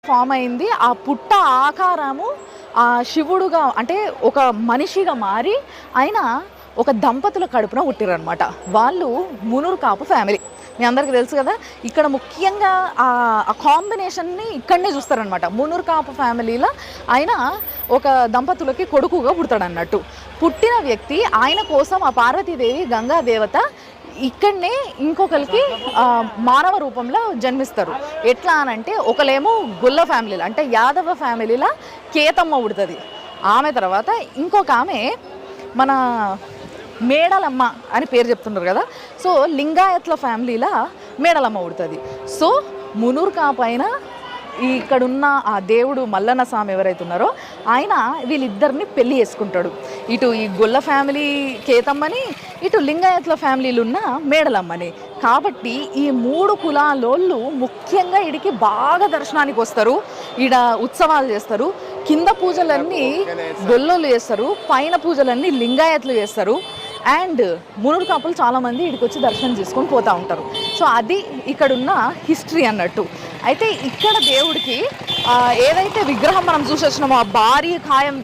Form అయింది. ఆ పుట్ట ఆకారము ఆ శివుడుగా అంటే ఒక మనిషిగా మారి ఆయన ఒక దంపతుల కడుపున పుట్టిరనమాట. వాళ్ళు మునూరు కాపు ఫ్యామిలీ. మీ అందరికీ తెలుసు కదా. ఇక్కడ ముఖ్యంగా ఆ కాంబినేషన్ని ఇక్కడనే చూస్తారనమాట. మునూరు కాపు ఫ్యామిలీలో ఆయన ఒక దంపతులకి కొడుకుగా పుడతాడన్నట్టు. పుట్టిన వ్యక్తి ఆయన కోసం ఆ పార్వతీదేవి గంగాదేవత ఇక్కడనే ఇంకొకరికి మానవ రూపంలో జన్మిస్తారు. ఎట్లా అనంటే ఒకలేమో గొల్ల ఫ్యామిలీలో అంటే యాదవ ఫ్యామిలీలో కేతమ్మ పుడుతుంది. ఆమె తర్వాత ఇంకొక ఆమె మన మేడలమ్మ అని పేరు చెప్తున్నారు కదా. సో లింగాయత్ల ఫ్యామిలీలో మేడలమ్మ పుడుతుంది. సో మునూరు కాపు అయిన ఇక్కడున్న ఆ దేవుడు మల్లన్న స్వామి ఎవరైతే ఉన్నారో ఆయన వీళ్ళిద్దరిని పెళ్లి చేసుకుంటాడు. ఇటు ఈ గొల్ల ఫ్యామిలీ కేతమ్మని, ఇటు లింగాయత్ల ఫ్యామిలీలు ఉన్న మేడలమ్మని. కాబట్టి ఈ 3 కులాలోళ్ళు ముఖ్యంగా ఈడికి బాగా దర్శనానికి వస్తారు. ఈడ ఉత్సవాలు చేస్తారు. కింద పూజలన్నీ గొల్లోళ్ళు చేస్తారు, పైన పూజలన్నీ లింగాయత్లు చేస్తారు. అండ్ మునూరు కాపులు చాలామంది ఇక్కడికి వచ్చి దర్శనం చేసుకొని పోతూ ఉంటారు. సో అది ఇక్కడున్న హిస్టరీ అన్నట్టు. అయితే ఇక్కడ దేవుడికి ఏదైతే విగ్రహం మనం చూసి వచ్చినామో ఆ భారీ కాయం